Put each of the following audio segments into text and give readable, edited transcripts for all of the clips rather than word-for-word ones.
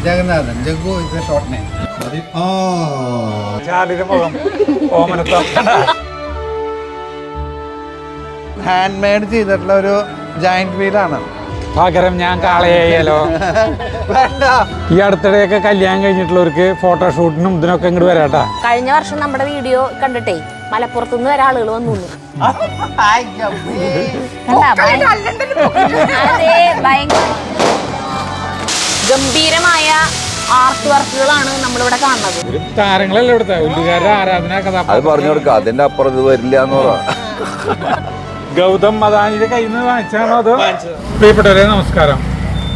Jagannathan. Jaggu is a short name. Hand ചെയ്തിട്ടുള്ള ഒരു giant വീലാണ്. പകരം ഞാൻ കാളയായാലോ? ഈ അടുത്തിടെയൊക്കെ കല്യാണം കഴിഞ്ഞിട്ടുള്ളവർക്ക് ഫോട്ടോഷൂട്ടിനും ഇതിനൊക്കെ ഇങ്ങോട്ട് വരാട്ടാ. കഴിഞ്ഞ വർഷം നമ്മുടെ വീഡിയോ കണ്ടിട്ടേ മലപ്പുറത്തുനിന്ന് വരെ ആളുകൾ വന്നു. ഗംഭീരമായ ആർട്ട് വർക്കുകളാണ് നമ്മളിവിടെ കാണുന്നത്. താരങ്ങളല്ലേ ഇവിടുത്തെ ഉല്ലുകാരുടെ ആരാധന കഥ പറഞ്ഞു കൊടുക്കാം. അതിന്റെ അപ്പുറം ഇത് വരില്ല എന്ന് പറയാം. ഗൗതം മദാനിയുടെ കയ്യിൽ നിന്ന് വാങ്ങിച്ചാണോ അതോ? പ്രിയപ്പെട്ടവരെ നമസ്കാരം.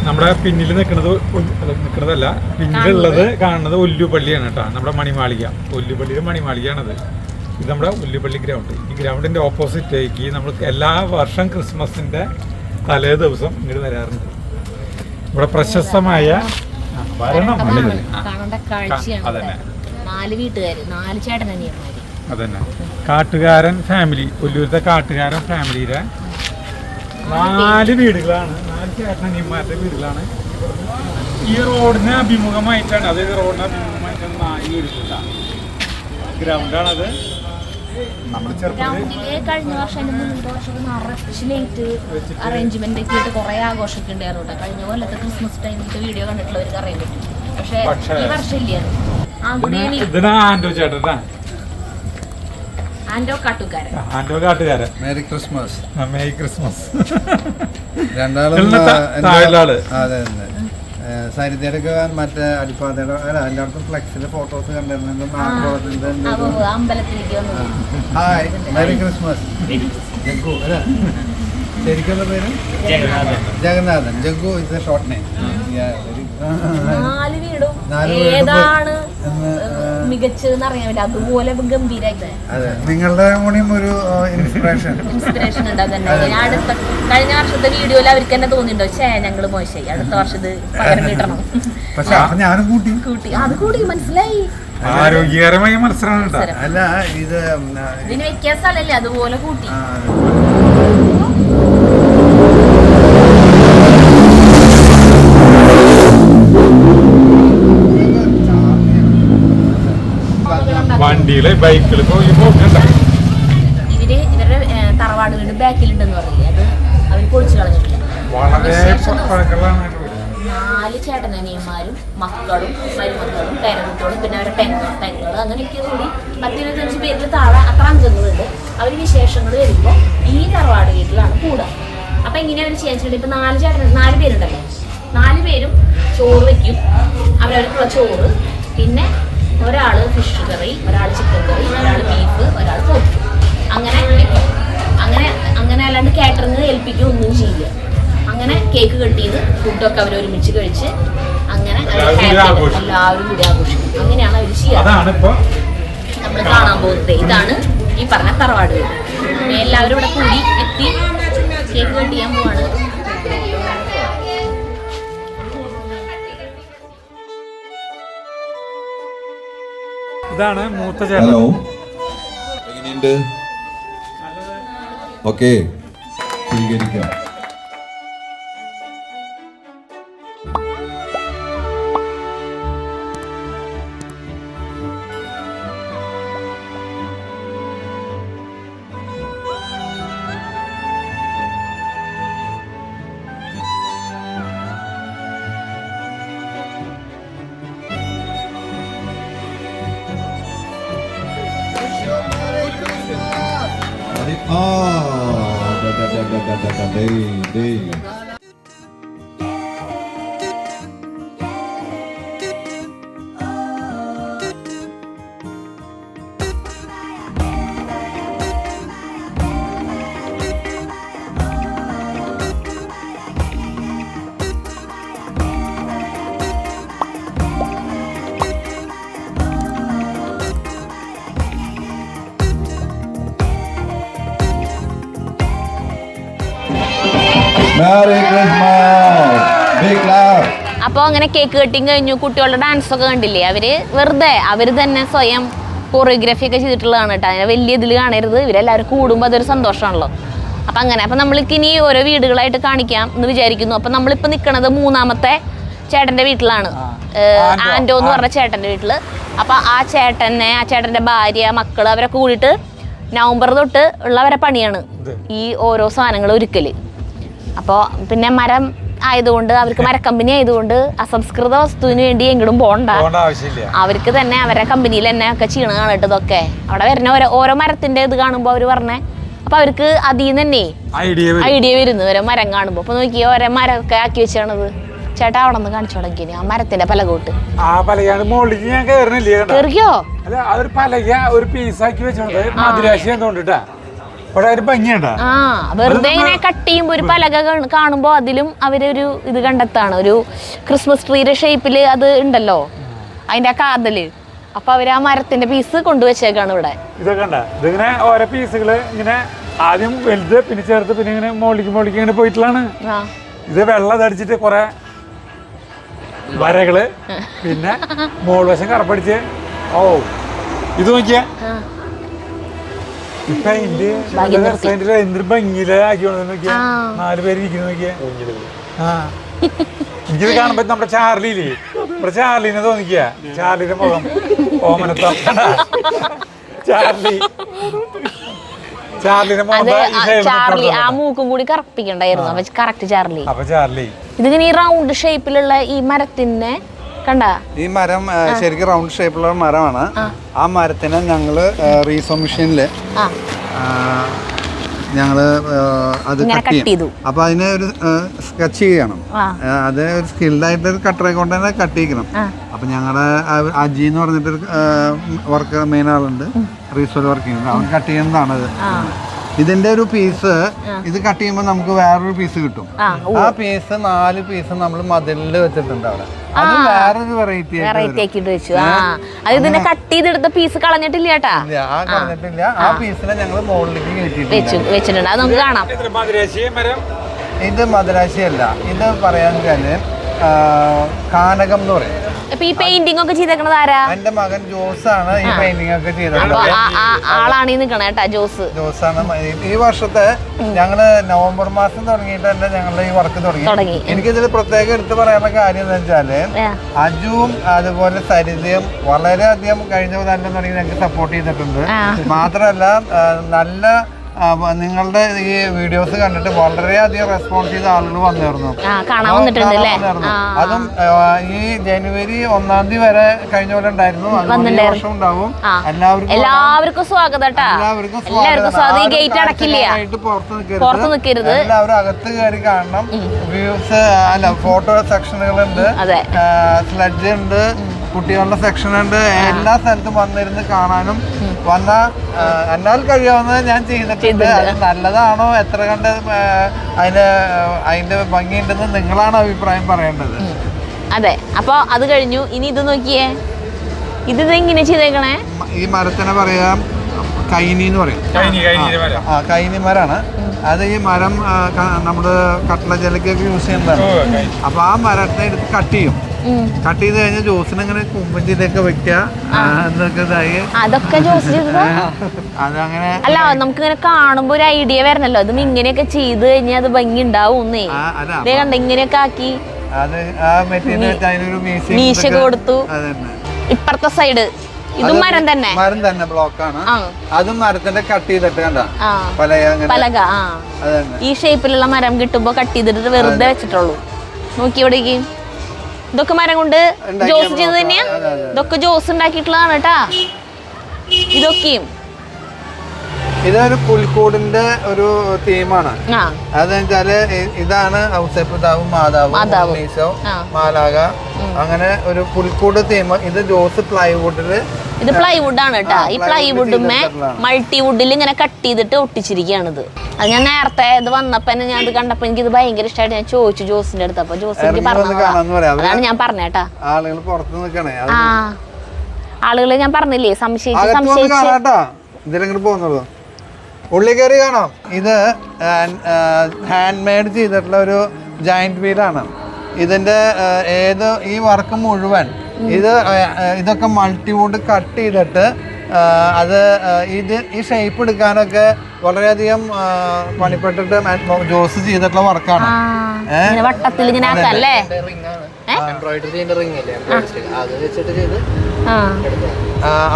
നമ്മുടെ പിന്നിൽ നിൽക്കുന്നതല്ല, പിന്നിലുള്ളത് കാണുന്നത് ഒല്ലുപള്ളിയാണ് കേട്ടോ. നമ്മുടെ മണിമാളിക, ഒല്ലുപള്ളിയുടെ മണിമാളികയാണത്. ഇത് നമ്മുടെ ഒല്ലുപള്ളി ഗ്രൗണ്ട്. ഈ ഗ്രൗണ്ടിന്റെ ഓപ്പോസിറ്റേക്ക് നമ്മൾ എല്ലാ വർഷം ക്രിസ്മസിന്റെ തലേ ദിവസം ഇങ്ങോട്ട് വരാറുണ്ട്. ഇവിടെ പ്രശസ്തമായ അതന്നെ കാട്ടുകാരൻ ഫാമിലി, ഒല്ലൂരത്തെ കാട്ടുകാരൻ ഫാമിലിയുടെ 4 വീടുകളാണ്, 4 ചേട്ടനനിയന്മാരുടെ വീടുകളാണ്. ഈ റോഡിന് അഭിമുഖമായിട്ടാണ്, അതായത് റോഡിന് അഭിമുഖമായിട്ടാണ് 4 വീടുകളുള്ള ഗ്രൗണ്ടാണത്. നമ്മുടെ കഴിഞ്ഞ വർഷം അറേഞ്ച്മെന്റ് ഒക്കെ ആയിട്ട് കുറെ ആഘോഷമൊക്കെ ഉണ്ടായിരുന്നു. കഴിഞ്ഞ കൊല്ലത്തെ ക്രിസ്മസ് ടൈമിലത്തെ വീഡിയോ കണ്ടിട്ടുള്ളവർക്ക് അറിയാൻ പറ്റും. പക്ഷെ ഈ വർഷം ഇല്ലായിരുന്നു. ഇതിനാ ആൻഡോ ചേട്ടനാ, Anto Kattukaran. Anto Kattukaran. Merry Christmas. Merry Christmas. രണ്ടാളും അതെ സരിതയുടെ ഒക്കെ മറ്റേ അടിപ്പാതയുടെ എല്ലായിടത്തും ഫ്ലെക്സിന്റെ ഫോട്ടോസ് കണ്ടിരുന്നു. Hi merry Christmas. ജഗ്ഗു അല്ലേ ശരിക്കുള്ള പേര്? Jagannathan. Jaggu is a short name. മികച്ചതെന്ന് അറിയാമില്ല, അതുപോലെ ഗംഭീരായിട്ട്. അതെ, നിങ്ങളുടെ കൂടിയും ഒരു ഇൻസ്പിറേഷൻ ഉണ്ട്. അതന്നെ കഴിഞ്ഞ വർഷത്തെ വീഡിയോയിൽ അവർക്ക് തന്നെ തോന്നിയിട്ടുണ്ടോ, ഞങ്ങള് മോശമായി, അടുത്ത വർഷം ഇത് പകരം കിട്ടണം. പക്ഷെ ഞാനും കൂട്ടി അത് കൂടി മനസ്സിലായി. ആരോഗ്യകരമായ മത്സരം അല്ല, ഇതിന് വെക്കാൻ സ്ഥലല്ലേ, അതുപോലെ കൂട്ടി. വണ്ടിയില് ബൈക്കിൽ ഇവരുടെ തറവാട് വീട് ബാക്കിലുണ്ടെന്ന് പറയില്ലേ, അത് അവർ പൊളിച്ചു കളഞ്ഞിട്ടില്ല. 4 ചേട്ടനനിയന്മാരും മക്കളും മരുമക്കളും പേരക്കുട്ടികളും പിന്നെ അവരുടെ പെങ്ങളും അങ്ങനെയൊക്കെ കൂടി 10-25 പേരിൽ താഴെ അത്ര അംഗങ്ങളുണ്ട്. അവർ വിശേഷങ്ങൾ വരുമ്പോൾ ഈ തറവാട് വീട്ടിലാണ് കൂടുക. അപ്പൊ എങ്ങനെയാ അവർ ചെയ്യാൻ? ഇപ്പൊ 4 പേരുണ്ടല്ലോ, 4 പേരും ചോറ് വെക്കും. അവരവർക്കുള്ള ചോറ്, പിന്നെ ഒരാള് ഫിഷ് കറി, ഒരാൾ ചിക്കൻ കറി, ഒരാൾ ബീഫ്, ഒരാൾ പോർക്ക്, അങ്ങനെ അങ്ങനെ അല്ലാണ്ട് കാറ്ററിംഗ് ഏൽപ്പിക്കുക ഒന്നും ചെയ്യുക. അങ്ങനെ കേക്ക് കട്ട് ചെയ്ത് ഫുഡൊക്കെ അവർ ഒരുമിച്ച് കഴിച്ച് അങ്ങനെ എല്ലാവരും കൂടി ആഘോഷിക്കും. അങ്ങനെയാണ് അവർ ചെയ്യുക. നമ്മൾ കാണാൻ പോകുന്നത് ഇതാണ് ഈ പറഞ്ഞ തറവാട് വീട്. എല്ലാവരും ഇവിടെ കൂടി എത്തി കേക്ക് കട്ട് ചെയ്യാൻ പോവാണ്. ഇതാണ് മൂത്ത ചേട്ടൻ. ഹലോ, എങ്ങനെയുണ്ട്? ഓക്കെ, സ്വീകരിക്കാം. അപ്പോൾ അങ്ങനെ കേക്ക് കട്ടിങ് കഴിഞ്ഞു. കുട്ടികളുടെ ഡാൻസ് ഒക്കെ കണ്ടില്ലേ, അവര് തന്നെ സ്വയം കൊറിയോഗ്രാഫി ഒക്കെ ചെയ്തിട്ടുള്ളതാണ് കേട്ടോ. അങ്ങനെ വലിയ ഇതിൽ കാണരുത്, ഇവരെല്ലാവരും കൂടുമ്പോൾ അതൊരു സന്തോഷമാണല്ലോ. അപ്പം നമ്മൾക്ക് ഇനി ഓരോ വീടുകളായിട്ട് കാണിക്കാം എന്ന് വിചാരിക്കുന്നു. അപ്പം നമ്മളിപ്പോൾ നിൽക്കുന്നത് 3ാമത്തെ ചേട്ടന്റെ വീട്ടിലാണ്, ആൻഡോ എന്ന് പറഞ്ഞ ചേട്ടന്റെ വീട്ടില്. അപ്പൊ ആ ചേട്ടന്റെ ഭാര്യ, മക്കള് അവരൊക്കെ കൂടിയിട്ട് നവംബർ തൊട്ട് ഉള്ളവരെ പണിയാണ് ഈ ഓരോ സാധനങ്ങൾ ഒരുക്കല്. അപ്പോൾ പിന്നെ മരം ആയതുകൊണ്ട്, അവർക്ക് മരക്കമ്പനി ആയതുകൊണ്ട് അസംസ്കൃത വസ്തുവിന് വേണ്ടി എങ്ങോട്ടും പോകണ്ട, അവർക്ക് തന്നെ അവരുടെ കമ്പനിയിൽ തന്നെ ഒക്കെ ചെയ്യണ കാണിട്ട് ഇതൊക്കെ അവിടെ വരുന്ന ഓരോ മരത്തിന്റെ ഇത് കാണുമ്പോൾ അവര് പറഞ്ഞേ, അപ്പൊ അവർക്ക് അതിൽ നിന്ന് തന്നെ ഐഡിയ വരുന്നു ഓരോ മരം കാണുമ്പോ. അപ്പൊ നോക്കി ഓരോ മരമൊക്കെ ആക്കി വെച്ചാണത്. ചേട്ടാ അവിടെ നിന്ന് കാണിച്ചു തുടങ്ങി ആ മരത്തിന്റെ പലകോട്ട്. ആ പലകയാണ് മുകളിലേക്ക് ഞാൻ കേറിയോ? അതൊരു പലക ഒരു പീസാക്കി വെച്ചോണ്ട് മധുരാശി എന്തുകൊണ്ടിട്ടാ ഭംഗിയുണ്ടാ. ആ വെറുതെ ഇങ്ങനെ കട്ട് ചെയ്യുമ്പോ ഒരു പലക കാണുമ്പോ അതിലും അവരൊരു ഇത് കണ്ടെത്താണ്, ഒരു ക്രിസ്മസ് ട്രീയുടെ ഷേപ്പില് അത് ഉണ്ടല്ലോ അതിന്റെ ആ കാതല്. അപ്പൊ അവര് ആ മരത്തിന്റെ പീസ് കൊണ്ടുവച്ചേക്കാണ് ഇവിടെ. ഇതൊക്കെ ഇതിങ്ങനെ ഓരോ പീസുകള് ഇങ്ങനെ ആദ്യം വലുത് പിന്നെ ചേർത്ത് പിന്നെ ഇങ്ങനെ മോളിക്ക് ഇങ്ങനെ പോയിട്ടുള്ളതാണ്. ഇത് വെള്ളം അടിച്ചിട്ട് കുറെ വരകള് പിന്നെ മോൾ വശം കറപ്പടിച്ച്. ഓ ഇത് നോക്കിയാ ഇപ്പൊ എന്തൊരു ഭംഗിയിലാക്കി നോക്കിയാ 4 പേര് ഇരിക്കുന്നു നോക്കിയാ. എനിക്കിത് കാണുമ്പോ നമ്മുടെ ചാർലിയില്ലേ, നമ്മുടെ ചാർലിനെ തോന്നിക്കാ, ചാർലിയുടെ മുഖം ഓമനത്തം. ചാർലിയുടെ ചാർലി ആ മൂക്കും കൂടി കറപ്പിക്കണ്ടായിരുന്നു. അപ്പൊ കറക്റ്റ് ചാർലി. ഇതിങ്ങനെ ഈ റൗണ്ട് ഷേപ്പിലുള്ള ഈ മരത്തിന്റെ ഈ മരം ശരിക്കും റൗണ്ട് ഷേപ്പിലുള്ള മരമാണ്. ആ മരത്തിനെ ഞങ്ങള് റീസോ മെഷീനില് ഞങ്ങള് അത് കട്ട് ചെയ്യും. അപ്പൊ അതിനെ ഒരു സ്കെച്ച് ചെയ്യണം. അത് ഒരു സ്കിൽഡായിട്ട് കട്ടറെ കൊണ്ട് തന്നെ കട്ട് ചെയ്യണം. അപ്പൊ ഞങ്ങളുടെ അജി എന്ന് പറഞ്ഞിട്ടൊരു വർക്ക് മെയിൻ ആളുണ്ട്, റീസോയിൽ വർക്ക് ചെയ്യുന്നത്. അവൻ കട്ട് ചെയ്യുന്നതാണത്. ഇതിന്റെ ഒരു പീസ് ഇത് കട്ട് ചെയ്യുമ്പോൾ നമുക്ക് വേറൊരു പീസ് കിട്ടും. ആ പീസ് 4 പീസ് നമ്മൾ മതിലില് വെച്ചിട്ടുണ്ട് അവിടെ. അത് വേറൊരു വെറൈറ്റി ആക്കിട്ട് വെച്ചു. ഇതിനെ കട്ട് ചെയ്തെടുത്ത പീസ് കളഞ്ഞിട്ടില്ല ചേട്ടാ. കളഞ്ഞിട്ടില്ല. ആ പീസിനെ ഞങ്ങൾ മുകളിലേക്ക് വെച്ചിട്ടുണ്ട്. അത് നമുക്ക് കാണാം. ഇത് മദുരാശിയല്ല, ഇത് പറയാന്ന് വെച്ചാല് കാനകം എന്ന് പറയും. ഈ പെയിന്റിംഗ് ഒക്കെ ചെയ്തേക്കണത് ആരാ? എന്റെ മകൻ ജോസ് ആണ് ഈ പെയിന്റിംഗ് ഒക്കെ ചെയ്തത്. ആളാണ് ഈ നിക്കണ കേട്ടാ, ജോസാണ്. ഈ വർഷത്തെ ഞങ്ങള് നവംബർ മാസം തുടങ്ങിയിട്ട് തന്നെ ഞങ്ങളുടെ ഈ വർക്ക് തുടങ്ങി. എനിക്കിതിൽ പ്രത്യേകം എടുത്തു പറയാനുള്ള കാര്യം എന്താ വെച്ചാല് അജുവും അതുപോലെ സരിതയും വളരെയധികം കഴിഞ്ഞ കൊല്ലം തുടങ്ങി ഞങ്ങൾക്ക് സപ്പോർട്ട് ചെയ്തിട്ടുണ്ട്. മാത്രമല്ല നല്ല നിങ്ങളുടെ ഈ വീഡിയോസ് കണ്ടിട്ട് വളരെയധികം റെസ്പോൺസ് ചെയ്ത ആളുകൾ വന്നിരുന്നു. അതും ഈ ജനുവരി 1-ാം തീയതി വരെ കഴിഞ്ഞ പോലെ ഉണ്ടായിരുന്നു. വർഷം ഉണ്ടാവും. എല്ലാവർക്കും സ്വാഗതം. പുറത്ത് നിൽക്കരുത്, എല്ലാവരും അകത്ത് കയറി കാണണം. വ്യൂസ് അല്ല ഫോട്ടോ സെക്ഷനുകളുണ്ട്, സ്ലഡ്ജ് ഉണ്ട്, കുട്ടികളുടെ സെക്ഷൻ ഉണ്ട്. എല്ലാ സ്ഥലത്തും വന്നിരുന്ന് കാണാനും എന്നാൽ കഴിയാവുന്നത് ഞാൻ ചെയ്തിട്ടുണ്ട്. അത് നല്ലതാണോ, എത്ര കണ്ട് അതിന്റെ ഭംഗിയുണ്ടെന്ന് നിങ്ങളാണ് അഭിപ്രായം പറയേണ്ടത്. അതെ. അപ്പൊ അത് കഴിഞ്ഞു. ഇനി ഇത് നോക്കിയേ, ഇത് എങ്ങനെ ചെയ്തേക്കണേ? ഈ മരത്തിനെ പറയാം കൈനി എന്ന് പറയും. കൈനി മരമാണ് അത്. ഈ മരം നമ്മുടെ കട്ട്ള ജലക്കൊക്കെ യൂസ് ചെയ്യുന്നതാണ്. അപ്പൊ ആ മരത്തെ എടുത്ത് കട്ട് ചെയ്യും. കട്ട് ചെയ്ത് കഴിഞ്ഞാൽ ജോസിന് ഇങ്ങനെ കുമ്പഞ്ചി ഇതൊക്കെ വെക്കുക. അതൊക്കെ അതങ്ങനെ അല്ല, നമുക്ക് ഇങ്ങനെ കാണുമ്പോ ഒരു ഐഡിയ വരണല്ലോ. അതും ഇങ്ങനെയൊക്കെ ചെയ്ത് കഴിഞ്ഞാൽ അത് ഭംഗി ഉണ്ടാവുന്നേ. കണ്ട ഇങ്ങനെയൊക്കെ ആക്കി മീശ കൊടുത്തു. ഇപ്പുറത്തെ സൈഡ് ഇതും മരം തന്നെ ബ്ലോക്കാണ്. അതും മരത്തിന്റെ കട്ട് ചെയ്തിട്ട് കണ്ട പലക. ഈ ഷേപ്പിലുള്ള മരം കിട്ടുമ്പോ കട്ട് ചെയ്തിട്ട് വെറുതെ വെച്ചിട്ടുള്ളൂ. നോക്കി ഇവിടേക്ക് ഇതൊക്കെ മരം കൊണ്ട് ജോസ് ചെയ്ത് തന്നെയാ. ഇതൊക്കെ ജോസ് ഉണ്ടാക്കിയിട്ടുള്ളതാണ് കേട്ടാ. ഇതൊക്കെയും ഇതൊരു പുൽക്കൂടിന്റെ ഒരു തീമാണ്. അതെന്നുവെച്ചാല് ഇതാണ് ഔസേപ്പിതാവും മാതാവും ഈശോ മാലാക, അങ്ങനെ ഒരു പുൽക്കൂട് തീം. ഇത് ജോസ് പ്ലൈവുഡില്, ഇത് പ്ലൈവുഡ് ആണ് കേട്ടാ. ഈ പ്ലൈവുഡുമേ മൾട്ടിവുഡിൽ ഇങ്ങനെ കട്ട് ചെയ്തിട്ട് ഒട്ടിച്ചിരിക്കുകയാണിത്. അത് ഞാൻ നേരത്തെ ഇത് വന്നപ്പോ ഞാൻ ഇത് കണ്ടപ്പോ എനിക്ക് ഇത് ഭയങ്കര ഇഷ്ടമായിട്ട് ഞാൻ ചോദിച്ചു ജോസിന്റെ അടുത്ത്. അപ്പൊ ജോസ് എനിക്ക് പറഞ്ഞതാണ് ഞാൻ പറഞ്ഞേട്ടാ. ആളുകൾ പുറത്ത് നിൽക്കണേ, ആളുകള് ഞാൻ പറഞ്ഞില്ലേ സംശയിച്ച് ഇതിലെങ്ങനെ പോകുന്നുള്ളൂ. ഉള്ളി കയറി കാണാം. ഇത് ഹാൻഡ് മെയ്ഡ് ചെയ്തിട്ടുള്ള ഒരു ജയന്റ് വീലാണ്. ഇതിന്റെ ഈ വർക്ക് മുഴുവൻ ഇതൊക്കെ മൾട്ടിവുഡ് കട്ട് ചെയ്തിട്ട് അത് ഈ ഷേപ്പ് എടുക്കാനൊക്കെ വളരെയധികം പണിപ്പെട്ടിട്ട് ജോസ് ചെയ്തിട്ടുള്ള വർക്കാണ്.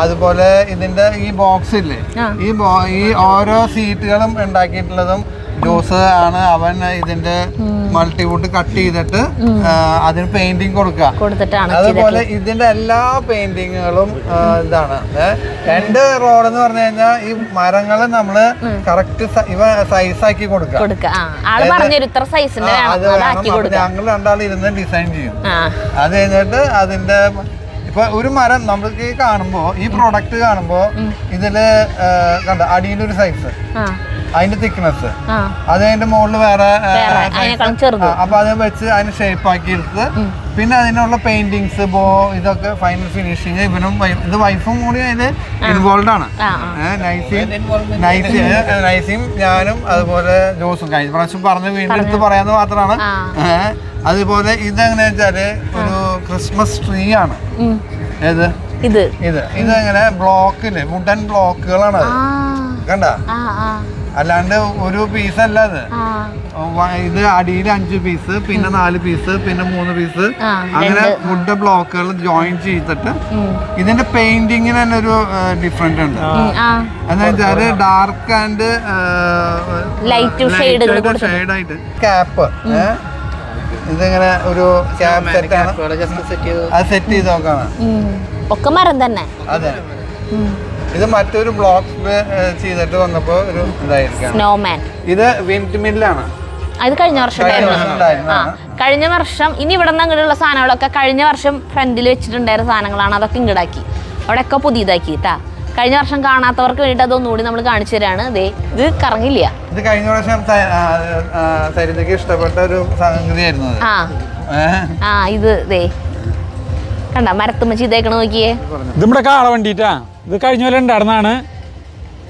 അതുപോലെ ഇതിന്റെ ഈ ബോക്സ് ഇല്ലേ, ഈ ഓരോ സീറ്റുകളും ഉണ്ടാക്കിയിട്ടുള്ളതും ജോസ് ആണ്. അവൻ ഇതിന്റെ മൾട്ടിവുഡ് കട്ട് ചെയ്തിട്ട് അതിന് പെയിന്റിങ് കൊടുക്കുക. അതുപോലെ ഇതിന്റെ എല്ലാ പെയിന്റിങ്ങുകളും ഇതാണ്. 2 റോഡ് എന്ന് പറഞ്ഞു കഴിഞ്ഞാൽ ഈ മരങ്ങള് നമ്മള് കറക്റ്റ് സൈസാക്കി കൊടുക്കുക. ഞങ്ങൾ രണ്ടാളും ഇരുന്ന് ഡിസൈൻ ചെയ്യും. അത് കഴിഞ്ഞിട്ട് അതിന്റെ ഇപ്പൊ ഒരു മരം നമുക്ക് കാണുമ്പോ, ഈ പ്രൊഡക്റ്റ് കാണുമ്പോ ഇതില് കണ്ട അടിയിലൊരു സൈസ്, അതിന്റെ തിക്നെസ്, അത് അതിന്റെ മുകളിൽ വേറെ, അപ്പൊ അത് വെച്ച് അതിന് ഷേപ്പ് ആക്കി എടുത്ത് പിന്നെ അതിനുള്ള പെയിന്റിങ്സ് ഇതൊക്കെ ഫൈനൽ ഫിനിഷിങ് ഇവനും ഇത് വൈഫും കൂടി അതിൽ ഇൻവോൾവ് ആണ്. നൈസിയും ഞാനും അതുപോലെ ജോസും കഴിഞ്ഞ പ്രാവശ്യം പറഞ്ഞ് വീണ്ടും എടുത്ത് പറയാന്ന് മാത്രമാണ്. അതുപോലെ ഇതെങ്ങനെ വെച്ചാല് ഒരു ക്രിസ്മസ് ട്രീ ആണ്. ഇതെങ്ങനെ ബ്ലോക്കില് വുഡൻ ബ്ലോക്കുകളാണ് അത്, കണ്ട, അല്ലാണ്ട് ഒരു പീസ് അല്ല അത്. ഇത് അടിയിൽ 5 പീസ്, പിന്നെ 4 പീസ്, പിന്നെ 3 പീസ്, അങ്ങനെ വുഡ് ബ്ലോക്കുകൾ ജോയിൻ ചെയ്തിട്ട് ഇതിന്റെ പെയിന്റിങ്ങിന് തന്നെ ഒരു ഡിഫറെന്റ് ഉണ്ട്. എന്താ വെച്ചാല് ഡാർക്ക് ആൻഡ് ലൈറ്റ് ഷെയ്ഡ് ആയിട്ട് ക്യാപ്പ്, ഇതിങ്ങനെ ഒരു ക്യാപ്പ് സെറ്റാണ്. അത് സെറ്റ് ചെയ്ത് നോക്കാണ്. ഒക്കെ മരം തന്നെ. അതെ, ഇത് മറ്റൊരു ബ്ലോക്ക് ചെയ്തിട്ട് വന്നപ്പോ ഒരു ഇതായിരിക്കും. ഇത് വിൻഡ് മില്ലാണ്. അത് കഴിഞ്ഞ വർഷം കഴിഞ്ഞ വർഷം ഇനി ഇവിടെ നിന്ന് അങ്ങനെയുള്ള സാധനങ്ങളൊക്കെ കഴിഞ്ഞ വർഷം ഫ്രണ്ടിൽ വെച്ചിട്ടുണ്ടായിരുന്ന സാധനങ്ങളാണ്. അതൊക്കെ ഇങ്ങടാക്കി, അവിടെയൊക്കെ പുതിയതാക്കി കേട്ടാ. കഴിഞ്ഞ വർഷം കാണാത്തവർക്ക് വേണ്ടിയിട്ട് അതൊന്നുകൂടി നമ്മൾ കാണിച്ചു തരാണ്. ഇത് കറങ്ങില്ല. ഇത് കഴിഞ്ഞ വർഷം സരിതയ്ക്ക് ഇഷ്ടപ്പെട്ട ഒരു സംഗതിയായിരുന്നു. ഇത് കണ്ട മരത്തുമ്മ ചെയ്തേക്കണ നോക്കിയേ. ഇത് നമ്മുടെ കാള വണ്ടിട്ടാ. ഇത് കഴിഞ്ഞ പോലെ ഉണ്ടായിരുന്നാണ്.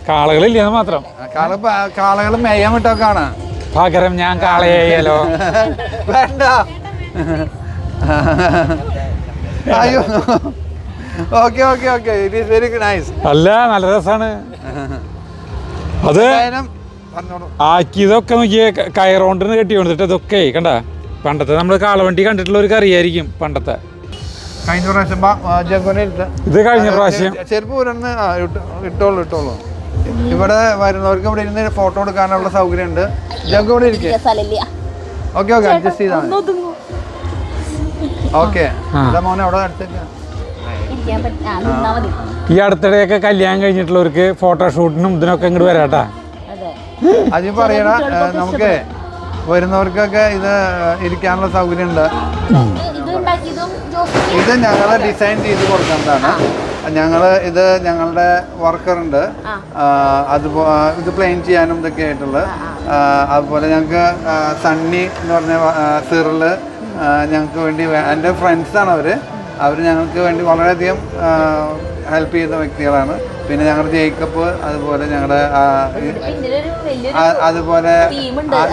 കാളകളില്ല മാത്രം. കാളകൾ മേയാൻ വിട്ടൊക്കെയാണ്. പകരം ഞാൻ കാളയായാലോ? വേണ്ട. അയ്യോ, okay okay okay, it is very nice. അല്ല, നല്ല രസാണ്. അത് ആക്കിയതൊക്കെ നോക്കിയേ, കയറോണ്ടിന് കെട്ടി കൊടുത്തിട്ട് ഇതൊക്കെ കണ്ട. പണ്ടത്തെ നമ്മള് കാളവണ്ടി കണ്ടിട്ടുള്ള ഒരു കറിയായിരിക്കും പണ്ടത്തെ. കഴിഞ്ഞ പ്രാവശ്യം ഇത് കഴിഞ്ഞ പ്രാവശ്യം ചെരുപ്പ് ഇട്ടോളൂ. ഇവിടെ വരുന്നവർക്ക് ഇവിടെ ഇരുന്ന് ഫോട്ടോ എടുക്കാനുള്ള സൗകര്യം ഉണ്ട്. ജഗ് ഇവിടെ ഇരിക്കും. ഓക്കെ ഓക്കെ, അഡ്ജസ്റ്റ് ചെയ്താൽ ഓക്കെ. മോനെ അവിടെ അടുത്തേക്ക്. ഈ അടുത്തിടെയൊക്കെ കല്യാണം കഴിഞ്ഞിട്ടുള്ളവർക്ക് ഫോട്ടോഷൂട്ടിനും ഇതിനൊക്കെ ഇങ്ങോട്ട് വരാട്ടാ. അത് പറയണ, നമുക്ക് വരുന്നവർക്കൊക്കെ ഇത് ഇരിക്കാനുള്ള സൗകര്യം ഉണ്ട്. ഇത് ഞങ്ങൾ ഡിസൈൻ ചെയ്ത് കൊടുക്കുന്നതാണ്. ഞങ്ങളുടെ വർക്കറുണ്ട്, ഇത് പ്ലെയിൻ ചെയ്യാനും ഇതൊക്കെ ആയിട്ടുള്ള. അതുപോലെ ഞങ്ങൾക്ക് സണ്ണി എന്ന് പറഞ്ഞ സിറില് ഞങ്ങൾക്ക് വേണ്ടി, എൻ്റെ ഫ്രണ്ട്സാണ് അവർ ഞങ്ങൾക്ക് വേണ്ടി വളരെയധികം ഹെൽപ്പ് ചെയ്യുന്ന വ്യക്തികളാണ്. പിന്നെ ഞങ്ങളുടെ ജേക്കബ്, അതുപോലെ ഞങ്ങളുടെ അതുപോലെ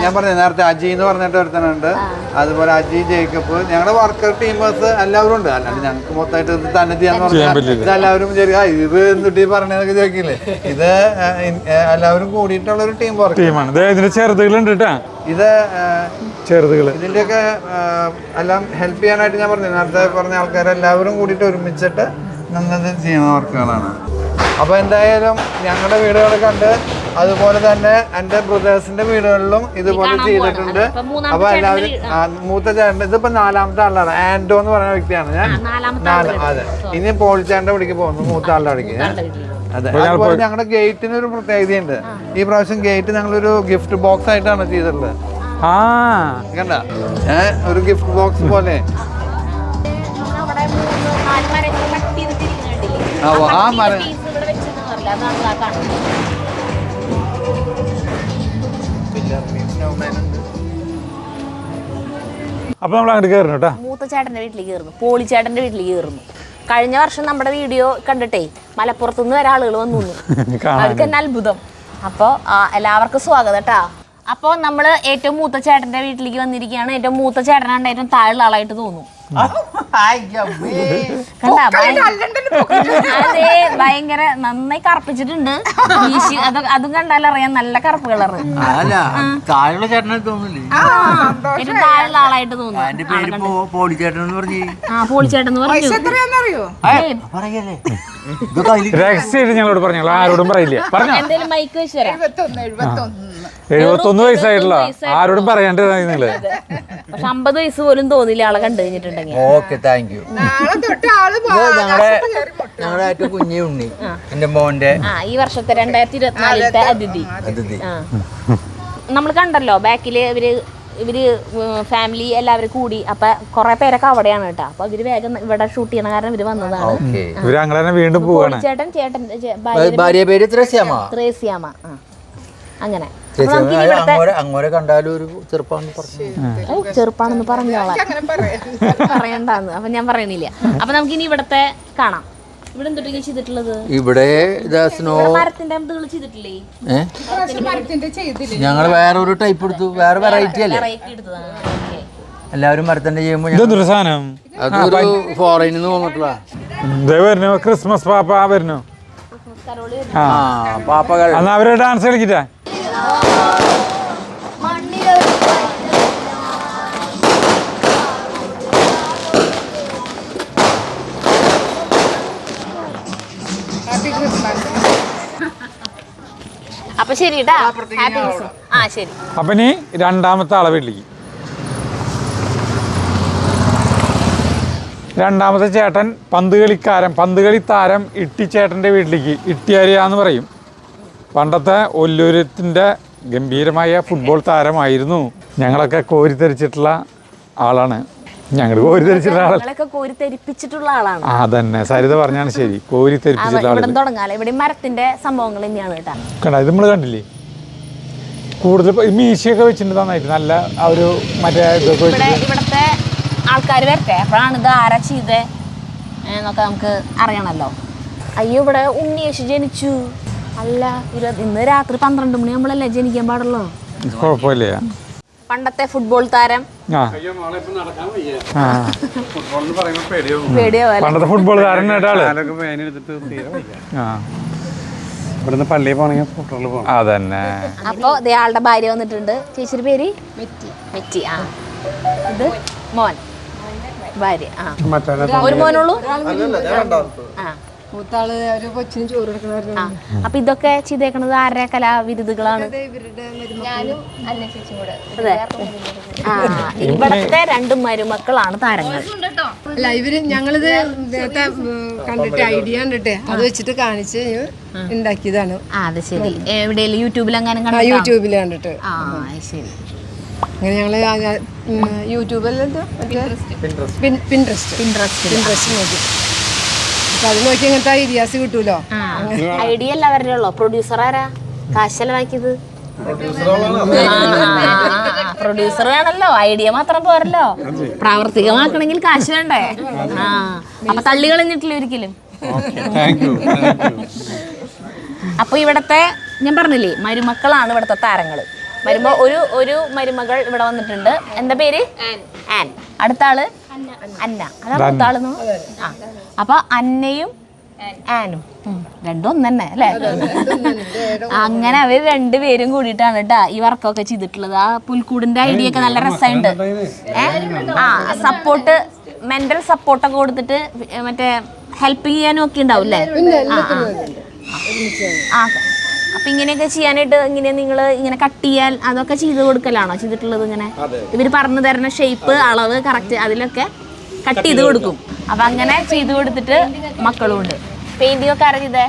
ഞാൻ പറഞ്ഞു നേരത്തെ അജി എന്ന് പറഞ്ഞിട്ട് ഒരുത്തനുണ്ട്. അതുപോലെ അജി, ജേക്കബ്, ഞങ്ങളുടെ വർക്കർ ടീമേഴ്സ് എല്ലാവരും ഉണ്ട്. അല്ലാണ്ട് ഞങ്ങൾക്ക് മൊത്തമായിട്ട് ഇത് തന്നെ ചെയ്യാന്ന് പറഞ്ഞാൽ ഇതെല്ലാവരും ഇത് എന്തുട്ടി പറഞ്ഞതൊക്കെ ചോദിക്കില്ലേ. ഇത് എല്ലാവരും കൂടിയിട്ടുള്ള ഒരു ടീം വർക്കാണ്. ചെറുതുകളുണ്ട് കേട്ടാ. ഇത് ഇതിന്റെയൊക്കെ എല്ലാം ഹെൽപ്പ് ചെയ്യാനായിട്ട് ഞാൻ പറഞ്ഞു നേരത്തെ പറഞ്ഞ ആൾക്കാരെല്ലാവരും കൂടിയിട്ട് ഒരുമിച്ചിട്ട് നന്നത് ചെയ്യുന്ന വർക്കുകളാണ്. അപ്പോൾ എന്തായാലും ഞങ്ങളുടെ വീടുകൾ കണ്ട്, അതുപോലെ തന്നെ എൻ്റെ ബ്രദേഴ്സിന്റെ വീടുകളിലും ഇതുപോലെ ചെയ്തിട്ടുണ്ട്. അപ്പോൾ എല്ലാവരും മൂത്ത ചേട്ടൻ, ഇതിപ്പോ 4ാമത്തെ ആളാണ്. ആൻഡോ എന്ന് പറയുന്ന വ്യക്തിയാണ് ഞാൻ. അതെ, ഇനി പോളിച്ചാന്റെ വിളിക്ക് പോകുന്നു, മൂത്ത ആളുടെ വിളിക്ക്. അതെ, അതുപോലെ ഞങ്ങളുടെ ഗേറ്റിന് ഒരു പ്രത്യേകതയുണ്ട്. ഈ പ്രാവശ്യം ഗേറ്റ് ഞങ്ങളൊരു ഗിഫ്റ്റ് ബോക്സ് ആയിട്ടാണ് ചെയ്തിട്ടുള്ളത്. കണ്ട, ഒരു ഗിഫ്റ്റ് ബോക്സ് പോലെ. ആ മരം അപ്പൊ നമ്മൾ അങ്ങോട്ട് കയറുന്നു കേട്ടോ. മൂത്തച്ചേട്ടന്റെ വീട്ടിലേക്ക് കയറുന്നു, പോളിച്ചേട്ടന്റെ വീട്ടിലേക്ക് കയറുന്നു. കഴിഞ്ഞ വർഷം നമ്മുടെ വീഡിയോ കണ്ടിട്ടേ മലപ്പുറത്തുനിന്ന് വരെ ആളുകൾ വന്നു. അവർക്ക് തന്നെ അത്ഭുതം. അപ്പോൾ എല്ലാവർക്കും സ്വാഗതം കേട്ടാ. അപ്പോൾ നമ്മൾ ഏറ്റവും മൂത്ത ചേട്ടന്റെ വീട്ടിലേക്ക് വന്നിരിക്കുകയാണ്. ഏറ്റവും മൂത്ത ചേട്ടനാണ് ഏറ്റവും താഴെയുള്ള ആളായിട്ട് തോന്നും. കണ്ടാ അതെ, ഭയങ്കര നന്നായി കറുപ്പിച്ചിട്ടുണ്ട്. അതും കണ്ടാലറിയാം നല്ല കറുപ്പ് കളറ്. താഴെയുള്ള ചേട്ടനെ തോന്നില്ലേ? ഏറ്റവും താഴെയുള്ള ആളായിട്ട് തോന്നുന്നു. പോളിച്ചേട്ടൻ പറഞ്ഞു. പോളിച്ചേട്ടൻ പറഞ്ഞു. പറയല്ലേ രഹസ്യം ഞങ്ങളോട് പറഞ്ഞു, ആരോടും പറയില്ല. പറഞ്ഞോ, എന്തേലും മൈക്ക് വെച്ച് തരാം. 71 വയസ്സായിട്ടുള്ള ആരോടും പറയാണ്ട് നിങ്ങള്. പക്ഷെ 50 വയസ്സ് പോലും തോന്നില്ല ആളെ കണ്ടു കഴിഞ്ഞിട്ടുണ്ടെങ്കിൽ. Okay, thank you. ഞങ്ങളുടെ ഏറ്റവും കുഞ്ഞു ഉണ്ണി, എന്റെ മോന്റെ ഈ വർഷത്തെ 2024 അതിഥി. നമ്മൾ കണ്ടല്ലോ ബാക്കില് ഇവര് ഫാമിലി എല്ലാവരും കൂടി. അപ്പൊ കൊറേ പേരൊക്കെ അവിടെയാണ് കേട്ടോ. അപ്പൊ ഇവര് വേഗം ഇവിടെ ഷൂട്ട് ചെയ്യണ കാരണം ഇവര് വന്നതാണ്. വീണ്ടും പോവാണ്. ചേട്ടൻ ഭാര്യ പേര് ത്രേസ്യാമ. അങ്ങനെ അങ്ങോരെ കണ്ടാലും ഒരു ചെറുപ്പാണെന്ന് പറഞ്ഞു. ചെറുപ്പാണെന്ന് പറഞ്ഞോളാം, പറയണ്ടാന്ന്. അപ്പൊ ഞാൻ പറയണില്ല. അപ്പൊ നമുക്ക് ഇനി ഇവിടത്തെ കാണാം. ഇവിടെ എന്തൊക്കെ ചെയ്തിട്ടുള്ളത്? ഇവിടെ മരത്തിന്റെ ചെയ്തിട്ടില്ലേ? ഞങ്ങൾ വേറെ ഒരു ടൈപ്പ് എടുത്തു, വേറെ വെറൈറ്റി അല്ലേ. എല്ലാവരും മരത്തിന്റെ ചെയ്യുമ്പോ അതൊരു ഫോറിനിൽ നിന്ന് വന്നിട്ടുള്ള ക്രിസ്മസ് പാപ്പ വരുന്നു. പാപ്പകൾ അവര് ഡാൻസ് കളിക്കിട്ടാ. അപ്പൊ ശരി കേട്ടാ. ശരി. അപ്പൊ ഇനി രണ്ടാമത്തെ ആളെ വീട്ടിലേക്ക്. രണ്ടാമത്തെ ചേട്ടൻ പന്തുകളി താരം ഇട്ടിച്ചേട്ടൻ്റെ വീട്ടിലേക്ക്. ഇട്ടിയാരിയാന്ന് പറയും. പണ്ടത്തെ ഒല്ലൂരത്തിൻ്റെ ഗംഭീരമായ ഫുട്ബോൾ താരമായിരുന്നു. ഞങ്ങളൊക്കെ കോരിത്തരിച്ചിട്ടുള്ള ആളാണ്. കോരിത്തെരിപ്പിച്ചിട്ടുള്ള ആളാണ്. അതന്നെ സരിത പറഞ്ഞാണ് ശരി. തുടങ്ങാല ഇവിടെ മരത്തിന്റെ സംഭവങ്ങൾ തന്നെയാണ് കേട്ടോ. കണ്ട ഇത് നമ്മൾ കണ്ടില്ലേ? കൂടുതൽ മീശയൊക്കെ വെച്ചിട്ടുണ്ട് നന്നായിട്ട്. നല്ല ആ ഒരു മറ്റേ ഇവിടത്തെ ആൾക്കാർ വരട്ടെ, അപ്പോഴാണ് ഇത് ആരാ ചെയ്തേ എന്നൊക്കെ നമുക്ക് അറിയണല്ലോ. അയ്യോ, ഇവിടെ ഉണ്ണിയേശു ജനിച്ചു. അല്ല, ഇന്ന് രാത്രി 12 മണി നമ്മളല്ലേ ജനിക്കാൻ പാടുള്ളൂ. കുഴപ്പമില്ല. പണ്ടത്തെ ഫുട്ബോൾ താരം. പണ്ടത്തെ ഫുട്ബോൾ താരം അതന്നെ. അപ്പൊ ആളുടെ ഭാര്യ വന്നിട്ടുണ്ട്. ചേച്ചിയുടെ പേര് മെറ്റി. ഇത് മോൻ, ഭാര്യ. ഒരു മോനുള്ളൂ. അപ്പൊ ഇതൊക്കെ ചെയ്തേക്കണത് ആരുടെ കലാവിരുതുകളാണ്? ഇവിടത്തെ 2 മരുമക്കളാണ് താരങ്ങൾ. അല്ല, ഞങ്ങളിത് നേരത്തെ കണ്ടിട്ട് ഐഡിയ കണ്ടിട്ട് അത് വെച്ചിട്ട് കാണിച്ച് ഉണ്ടാക്കിയതാണ്. അത് ശരി. എവിടെയെങ്കിലും യൂട്യൂബിൽ അങ്ങനെ യൂട്യൂബിൽ കണ്ടിട്ട് ശരി. അങ്ങനെ ഞങ്ങള് യൂട്യൂബിൽ പിൻട്രസ്റ്റ് നോക്കി. അപ്പൊ അത് നോക്കി ഇങ്ങനത്തെ ഐഡിയാസ് കിട്ടൂലോ. ഐഡിയ അല്ല അവരുടെ ഉള്ളോ? പ്രൊഡ്യൂസർ ആരാ? കാശ് ചെലവാക്കിയത് പ്രൊഡ്യൂസർ വേണല്ലോ. ഐഡിയ മാത്രം പോരല്ലോ, പ്രാവർത്തികമാക്കണമെങ്കിൽ കാശ് വേണ്ടേ? അപ്പൊ തള്ളി കളഞ്ഞിട്ടില്ല ഒരിക്കലും. അപ്പൊ ഇവിടത്തെ ഞാൻ പറഞ്ഞില്ലേ, മരുമക്കളാണ് ഇവിടത്തെ താരങ്ങള്. ഒരു മരുമകൾ ഇവിടെ വന്നിട്ടുണ്ട്. എന്താ പേര്? ആൻ. അടുത്ത ആള് അന്ന. അതാണ് അടുത്ത ആളെന്ന്. അപ്പൊ അന്നയും ആനും രണ്ടും ഒന്ന് തന്നെ അല്ലേ? അങ്ങനെ അവര് 2 പേരും കൂടിയിട്ടാണ് കേട്ടാ ഈ വർക്കൊക്കെ ചെയ്തിട്ടുള്ളത്. ആ പുൽക്കൂടിന്റെ ഐഡിയ ഒക്കെ നല്ല രസമുണ്ട്. സപ്പോർട്ട്, മെന്റൽ സപ്പോർട്ടൊക്കെ കൊടുത്തിട്ട് മറ്റേ ഹെൽപ്പ് ചെയ്യാനും ഒക്കെ ഉണ്ടാവും അല്ലേ? അപ്പൊ ഇങ്ങനെയൊക്കെ ചെയ്യാനായിട്ട് നിങ്ങൾ ഇങ്ങനെ കട്ട് ചെയ്യാൻ അതൊക്കെ ചെയ്ത് കൊടുക്കലാണോ ചെയ്തിട്ടുള്ളത്? ഇങ്ങനെ ഇവര് പറഞ്ഞു തരുന്ന ഷേപ്പ്, അളവ് കറക്റ്റ് അതിലൊക്കെ കട്ട് ചെയ്ത് കൊടുക്കും. അപ്പൊ അങ്ങനെ ചെയ്ത് കൊടുത്തിട്ട് മക്കളും ഉണ്ട്. പെയിന്റിംഗ് ഒക്കെ ആരാ ചെയ്തേ?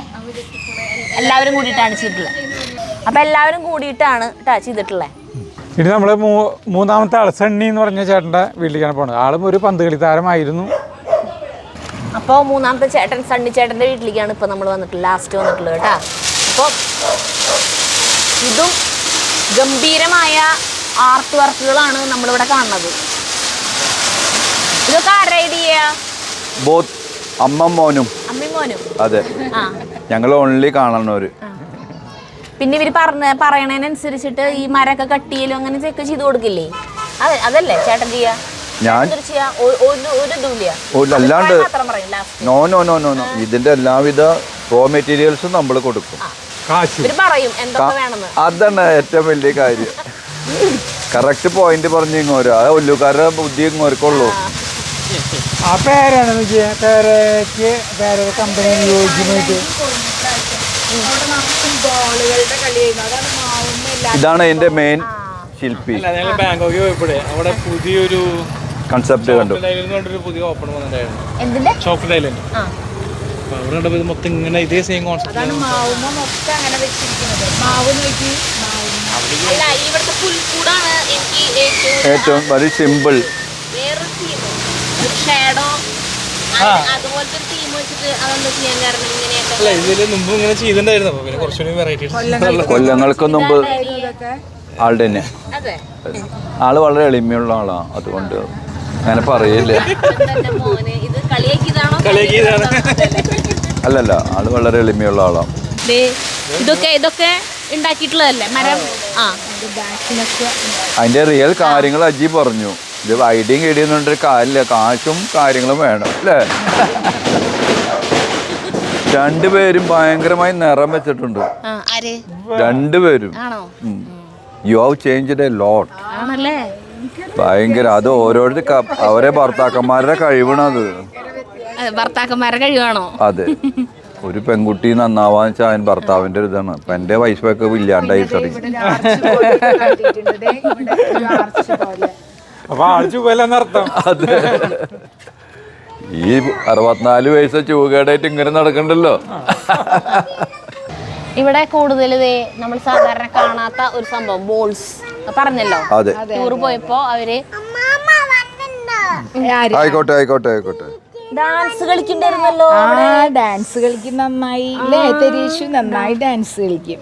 എല്ലാവരും കൂടിയിട്ടാണ് ചെയ്തിട്ടുള്ളത്. അപ്പൊ എല്ലാവരും കൂടിയിട്ടാണ് ചെയ്തിട്ടുള്ളത്. ഇനി നമ്മള് മൂന്നാമത്തെ ആള് സണ്ണി എന്ന് പറഞ്ഞ ചേട്ടന്റെ വീട്ടിലേക്കാണ് പോണത്. ആളും ഒരു പന്തുകളി താരമായിരുന്നു. അപ്പോൾ മൂന്നാമത്തെ ചേട്ടൻ സണ്ണി ചേട്ടന്റെ വീട്ടിലേക്കാണ് ഇപ്പൊ നമ്മൾ വന്നിട്ടുള്ളത്, ലാസ്റ്റ് വന്നിട്ടുള്ളത് കേട്ടാ. അപ്പോൾ ഇതും ഗംഭീരമായ ആർട്ട് വർക്കുകളാണ് നമ്മളിവിടെ കാണുന്നത്. ഇതൊക്കെ ആരുടെ ഐഡിയ? അമ്മയും മോനും. അതെ, ഞങ്ങൾ ഓൺലി കാണുന്നവര്. പിന്നെ ഇവര് പറയണതിനനുസരിച്ചിട്ട് ഈ മരമൊക്കെ കട്ട് ചെയ്യലും അങ്ങനെ ഒക്കെ ചെയ്ത് കൊടുക്കില്ലേ? അതല്ലേ ചേട്ടൻ ചെയ്യാ? ഞാൻ അല്ലാണ്ട് നോ ഇതിന്റെ എല്ലാവിധ റോ മെറ്റീരിയൽസും നമ്മൾ കൊടുക്കും. അതാണ് ഏറ്റവും വലിയ കാര്യം. കറക്റ്റ് പോയിന്റ് പറഞ്ഞു ഇങ്ങോരോ, അത് ഒല്ലുകാരുടെ ബുദ്ധി ഇങ്ങോർക്കുള്ളൂ. ആ പേരാണ് കമ്പനി യോഗ്യമായിട്ട്. ഇതാണ് എന്റെ മെയിൻ ശില്പി. ബാങ്കോക്ക് പോയപ്പോഴേ അവിടെ പുതിയൊരു കൺസെപ്റ്റ് കണ്ടു. പുതിയ ഓപ്പൺ വന്നിട്ടുണ്ടായിരുന്നു, ചോക്ലേറ്റ് ഐലൻഡ്. അപ്പൊ അവിടെ കണ്ടപ്പോ ഇത് മൊത്തം ഇങ്ങനെ ഇതേ സെയിം കോൺസെപ്റ്റ്. ഏറ്റവും വളരെ സിമ്പിൾ. അല്ല ഇതില് മുമ്പ് ഇങ്ങനെ ചെയ്തിട്ടുണ്ടായിരുന്നു. അപ്പൊ പിന്നെ കുറച്ചുകൂടി വെറൈറ്റീസ് കൊല്ലങ്ങൾക്ക് മുമ്പ് ആളുടെ തന്നെ. ആള് വളരെ എളിമയുള്ള ആളാണ്, അതുകൊണ്ട് അങ്ങനെ പറയില്ല. അല്ലല്ല, ആള് വളരെ എളിമയുള്ള ആളാണ്. ഇതൊക്കെ ഉണ്ടാക്കിയിട്ടുള്ളതല്ലേ മരം? അതിന്റെ റിയൽ കാര്യങ്ങൾ അജി പറഞ്ഞു. ഇത് ഐഡിയും കിടിയെന്നുണ്ടൊരു കാര്യമില്ല, കാശും കാര്യങ്ങളും വേണം അല്ലേ? രണ്ടുപേരും ഭയങ്കരമായി നിറം വെച്ചിട്ടുണ്ട്. രണ്ടുപേരും you have changed a lot. ഭയങ്കര. അത് ഓരോരുത്തർ അവരെ ഭർത്താക്കന്മാരുടെ കഴിവാണത്. ഭർത്താക്കന്മാരുടെ കഴിവാണോ? അതെ. ഒരു പെൺകുട്ടി നന്നാവാന്ന് വെച്ചാൽ അതിന് ഭർത്താവിന്റെ ഒരു ഇതാണ്. ഇപ്പൊ എന്റെ വൈഫൊക്കെ ഇല്ലാണ്ടായി തുടങ്ങി. അതെ. ഈ 64 വയസ്സ് ചൂകേടായിട്ട് ഇങ്ങനെ നടക്കണ്ടല്ലോ. ഇവിടെ കൂടുതൽ നമ്മൾ സാധാരണ കാണാത്ത ഒരു സംഭവം ബോൾസ് പറഞ്ഞല്ലോ. അതെ. ടൂർ പോയപ്പോ അവര് ആയിക്കോട്ടെ ആയിക്കോട്ടെ ആയിക്കോട്ടെ ഡാൻസ് കളിക്കണ്ടായിരുന്നല്ലോ. ഡാൻസ് കളിക്കും നന്നായി അല്ലേ? തെരീഷു നന്നായി ഡാൻസ് കളിക്കും.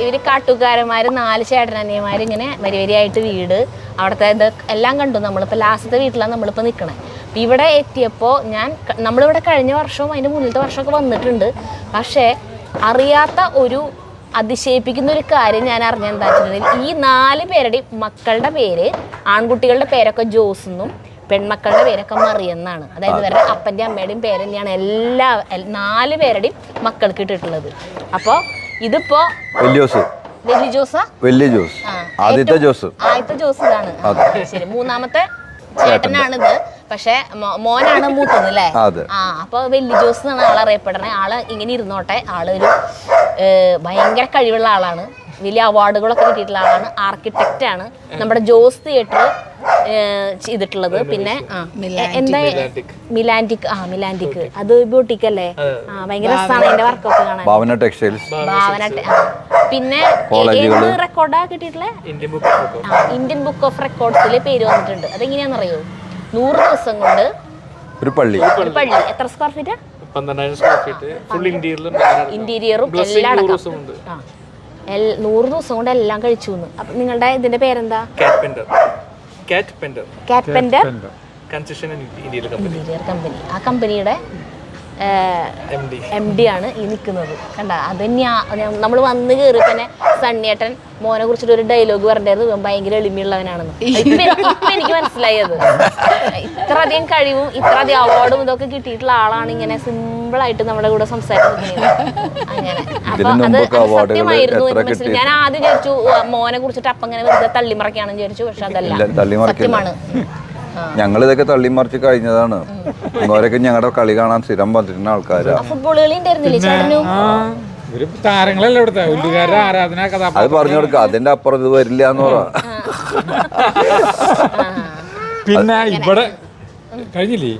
ഇവര് കാട്ടുകാരന്മാര് 4 ചേട്ടനനിയന്മാര് ഇങ്ങനെ വരിവരിയായിട്ട് വീട് അവിടുത്തെ ഇത് എല്ലാം കണ്ടു. നമ്മളിപ്പോൾ ലാസ്റ്റത്തെ വീട്ടിലാണ് നമ്മളിപ്പോൾ നിൽക്കണേ. ഇവിടെ എത്തിയപ്പോൾ നമ്മളിവിടെ കഴിഞ്ഞ വർഷവും അതിൻ്റെ മുന്നിലത്തെ വർഷമൊക്കെ വന്നിട്ടുണ്ട്. പക്ഷേ അറിയാത്ത ഒരു അതിശയിപ്പിക്കുന്ന ഒരു കാര്യം ഞാൻ അറിഞ്ഞെന്താ വെച്ചിട്ടുണ്ടെങ്കിൽ, ഈ 4 പേരുടെയും മക്കളുടെ പേര്, ആൺകുട്ടികളുടെ പേരൊക്കെ ജോസ് എന്നും പെൺമക്കളുടെ പേരൊക്കെ മറിയെന്നാണ്. അതായത് ഇവരുടെ അപ്പൻ്റെയും അമ്മയുടെയും പേര് തന്നെയാണ് 4 പേരുടെയും മക്കൾക്ക് ഇട്ടിട്ടുള്ളത്. അപ്പോൾ ഇതിപ്പോ ആദ്യത്തെ ജോസ് ഇതാണ്. ശരി, മൂന്നാമത്തെ ചേട്ടനാണിത്. പക്ഷെ മോനാണ് മൂത്തത് അല്ലേ? അപ്പൊ വെല്ലി ജോസ് എന്നാണ് ആൾ അറിയപ്പെടുന്നത്. ആള് ഇങ്ങനെ ഇരുന്നോട്ടെ. ആളൊരു ഭയങ്കര കഴിവുള്ള ആളാണ്. വലിയ അവാർഡുകളൊക്കെ കിട്ടിയിട്ടുള്ള ആളാണ്. ആർക്കിടെക്റ്റ് ആണ്. നമ്മുടെ ജോസ് തിയേറ്റർ ചെയ്തിട്ടുള്ളത്. പിന്നെ എന്താ മിലാൻറ്റിക് അത് ബ്യൂട്ടിക് അല്ലേ? ഭയങ്കര രസമാണ് അതിന്റെ വർക്കൊക്കെ കാണാൻ. ഭാവന ടെക്സ്റ്റൈൽസ്. പിന്നെ ഏത് റെക്കോർഡാ കിട്ടിയിട്ടുള്ളത്? ഇന്ത്യൻ ബുക്ക് ഓഫ് റെക്കോർഡ്സിൽ പേര് വന്നിട്ടുണ്ട്. അതെങ്ങനെയാണെന്നറിയോ? 100 ദിവസം കൊണ്ട് ഒരു പള്ളി. എത്ര square feet? 12,000 square feet. Full ഇന്റീരിയറും എല്ലാം അടക്കം 100 ദിവസം കൊണ്ട് എല്ലാം കഴിച്ചു. അപ്പൊ നിങ്ങളുടെ ഇതിന്റെ പേരെന്താ? കാറ്റ് പെൻഡർ ഇന്റീരിയർ കമ്പനി. ആ കമ്പനിയുടെ MD ആണ് ഈ നിൽക്കുന്നത്. കണ്ട, അത് നമ്മൾ വന്ന് കയറി തന്നെ സണ്ണിയേട്ടൻ മോനെ കുറിച്ചിട്ട് ഒരു ഡയലോഗ് പറഞ്ഞായിരുന്നു, ഭയങ്കര എളിമയുള്ളവനാണെന്ന്. ഇപ്പൊ എനിക്ക് മനസ്സിലായത്. ഇത്ര അധികം കഴിവും ഇത്ര അധികം അവാർഡും ഇതൊക്കെ കിട്ടിയിട്ടുള്ള ആളാണ് ഇങ്ങനെ സിമ്പിൾ ആയിട്ട് നമ്മുടെ കൂടെ സംസാരിക്കുന്നത്. അങ്ങനെ അപ്പൊ അത് സത്യമായിരുന്നു. ഞാൻ ആദ്യം വിചാരിച്ചു മോനെ കുറിച്ചിട്ട് അപ്പം ഇങ്ങനെ വെറുതെ തള്ളിമറക്കാണെന്ന് വിചാരിച്ചു. പക്ഷെ അതല്ല, സത്യമാണ്. ഞങ്ങളിതൊക്കെ തള്ളിമറിച്ച് കഴിഞ്ഞതാണ്. ഇവരൊക്കെ ഞങ്ങളുടെ കളി കാണാൻ സ്ഥിരം വന്നിരുന്ന ആൾക്കാരാ. ഫുട്ബോൾ കളി ഉണ്ടായിരുന്നില്ലേ ചേട്ടനും? താരങ്ങളല്ലേ ഇവിടുത്തെ ഉള്ളുകാരുടെ ആരാധന കഥ. അത് പറഞ്ഞു കൊടുക്ക. അതിന്റെ അപ്പുറം ഇത് വരില്ല എന്ന് പറ. പിന്നെ ഇവിടെ കഴിഞ്ഞില്ലേ?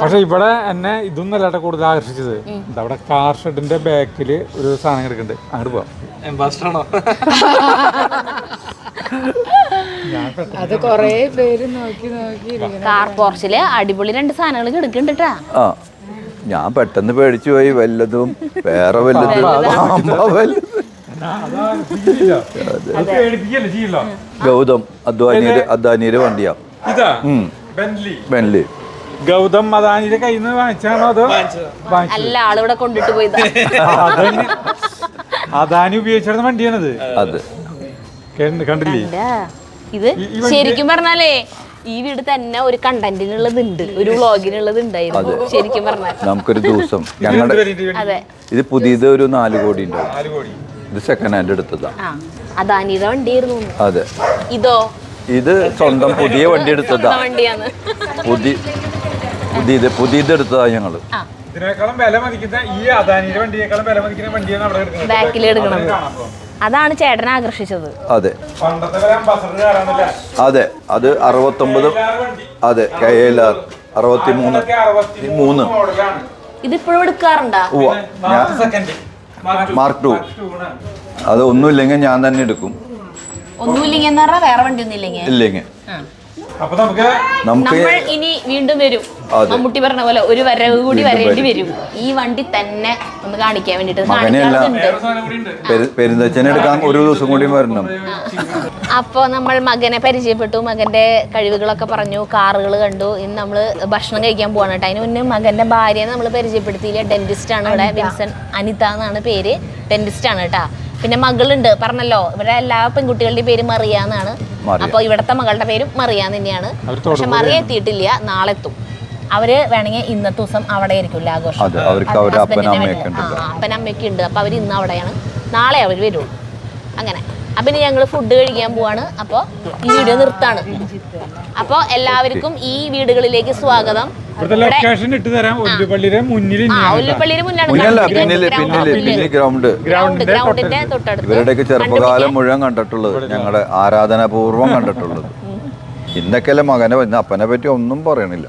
പക്ഷെ ഇവിടെ എന്നെ ഇതൊന്നും അല്ലാട്ടെ കൂടുതൽ ആകർഷിച്ചത്. അവിടെ കാർ ഷെഡിന്റെ ബാക്കില് ഒരു സാധനം കിടക്കുന്നുണ്ട്. അങ്ങോട്ട് പോവാം. അത് കൊറേ പേര് നോക്കി കാർ പോർച്ചില് അടിപൊളി 2 സാധനങ്ങൾ കിടക്കുന്നുണ്ട്. ഞാൻ പെട്ടെന്ന് പേടിച്ചു പോയി. വല്ലതും വേറെ വല്ലതും പാമ്പാ വല്ലതും. ഗൗതം അദ്വാനിയുടെ വണ്ടിയാ ഇതാ ബെൻലി. ഗൗതം അദാനിയുടെ കയ്യിൽ നിന്ന് വാങ്ങിച്ചാണോ അതോ അല്ല, ആളിവിടെ കൊണ്ടിട്ട് പോയതാ. അദാനി ഉപയോഗിച്ചിരുന്ന വണ്ടിയാണത്. അത് കണ്ടില്ലേ? ഇത് ശരിക്കും പറഞ്ഞാലേ ഈ വീട് തന്നെ ഒരു കണ്ടന്റിനുള്ളതുണ്ട്, ഒരു വ്ളോഗിനുള്ളത് ഉണ്ടായിരുന്നു ശരിക്കും പറഞ്ഞാൽ. നമുക്കൊരു ദിവസം ഞങ്ങളുടെ അതെ, ഇത് പുതിയത് ഒരു 4 കോടി ഉണ്ടാവും. ഇത് സെക്കൻഡ് ഹാൻഡ് എടുത്തതാ. അദാനിയുടെ വണ്ടിയായിരുന്നു. അതെ. ഇതോ? ഇത് സ്വന്തം പുതിയ വണ്ടി എടുത്തതാ. വണ്ടിയാണ്. പുതിയത് എടുത്തതാ ഞങ്ങള്. ഇതിനേക്കാളും വില മതിക്കുന്ന ഈ അദാനിയുടെ വണ്ടിയേക്കാളും വില മതിക്കുന്ന വണ്ടിയാണ് അവിടെ എടുക്കുന്നത്. ബാക്കിൽ എടുക്കണത്. അതാണ് ചേട്ടനെ ആകർഷിച്ചത്. അതെ പണ്ടത്തെ വരെ അംബാസഡർ കാറാണല്ലേ? അതെ, അത് 69. അതെ, KLR 63 ഇതിപ്പോഴും എടുക്കാറുണ്ടാ? മാർക്ക് 2. അത് ഒന്നുമില്ലെങ്കിൽ ഞാൻ തന്നെ എടുക്കും. ഒന്നുമില്ലെങ്കിൽ എന്ന് പറഞ്ഞാൽ വേറെ വണ്ടി ഒന്നും ഇല്ലെങ്കിൽ അപ്പൊ നമുക്ക് നമുക്ക് നമ്മൾ ഇനി വീണ്ടും വരും. മമ്മൂട്ടി പറഞ്ഞ പോലെ ഒരു വരവ് കൂടി വരേണ്ടി വരും ഈ വണ്ടി തന്നെ ഒന്ന് കാണിക്കാൻ വേണ്ടിട്ട്. പെരുന്തച്ഛനെ എടുക്കാൻ ഒരു ദിവസം കൂടി വരണം. അപ്പോൾ നമ്മൾ മകനെ പരിചയപ്പെട്ടു, മകന്റെ കഴിവുകളൊക്കെ പറഞ്ഞു, കാറുകൾ കണ്ടു. ഇന്ന് നമ്മൾ ഭക്ഷണം കഴിക്കാൻ പോവാണ് കേട്ടോ. അതിന് മുന്നേ മകന്റെ ഭാര്യനെ നമ്മൾ പരിചയപ്പെടുത്തിയില്ല. ഡെന്റിസ്റ്റ് ആണ് ഇവിടെ, വിൻസൻ അനിത എന്നാണ് പേര്. ഡെന്റിസ്റ്റ് ആണ് കേട്ടോ. പിന്നെ മകളുണ്ട്, പറഞ്ഞല്ലോ ഇവിടെ എല്ലാ പെൺകുട്ടികളുടെയും പേര് മറിയ എന്നാണ്. അപ്പൊ ഇവിടത്തെ മകളുടെ പേരും മറിയ തന്നെയാണ്. പക്ഷെ മറിയ എത്തിയിട്ടില്ല, നാളെ എത്തും. അവര് വേണമെങ്കിൽ ഇന്നത്തെ ദിവസം അവിടെ ആയിരിക്കില്ല ആഘോഷം. അപ്പനമ്മയൊക്കെ ഉണ്ട്. അപ്പൊ അവര് ഇന്ന് അവിടെയാണ്, നാളെ അവർ വരുള്ളൂ. അങ്ങനെ അപ്പൊ ഇനി ഞങ്ങൾ ഫുഡ് കഴിക്കാൻ പോവാണ്. അപ്പോൾ ഈ വീഡിയോ നിർത്താണ്. അപ്പോൾ എല്ലാവർക്കും ഈ വീടുകളിലേക്ക് സ്വാഗതം. ഒല്ലുപള്ളിയുടെ ഗ്രൗണ്ടിന്റെ തൊട്ടടുത്ത്. ഇവരുടെയൊക്കെ ചെറുപ്പകാലം മുഴുവൻ കണ്ടിട്ടുള്ളത്, ഞങ്ങളുടെ ആരാധനാപൂർവം കണ്ടിട്ടുള്ളത്. ഇന്നൊക്കെയല്ലേ മകനെ അപ്പനെ പറ്റി ഒന്നും പറയണില്ല.